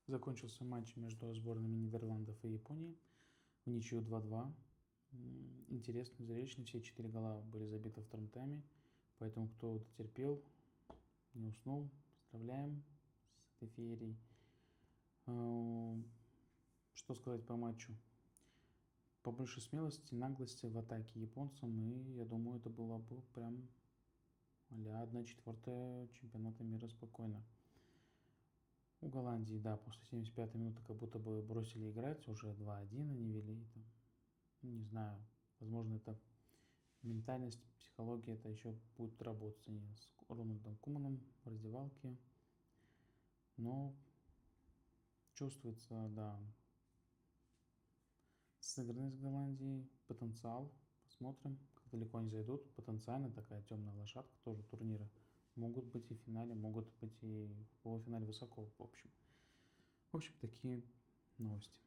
Закончился матч между сборными Нидерландов и Японии в ничью 2-2. Интересный, зрелищный. Все 4 гола были забиты в втором тайме. Поэтому, кто дотерпел, не уснул, поздравляем с этой феерией. Что сказать по матчу? Побольше смелости, наглости в атаке японцам. И я думаю, это было бы прям а-ля 1/4 чемпионата мира спокойно. У Голландии, да, после 75-й минуты как будто бы бросили играть, уже 2-1 они вели. Там, не знаю, возможно, это ментальность, психология, это еще будет работать они с Рональдом Куманом в раздевалке. Но чувствуется, да, сыгранность Голландии, потенциал. Посмотрим, как далеко они зайдут. Потенциально такая темная лошадка тоже турнира. Могут быть и в финале, могут быть и в полуфинале высоко, в общем. В общем, такие новости.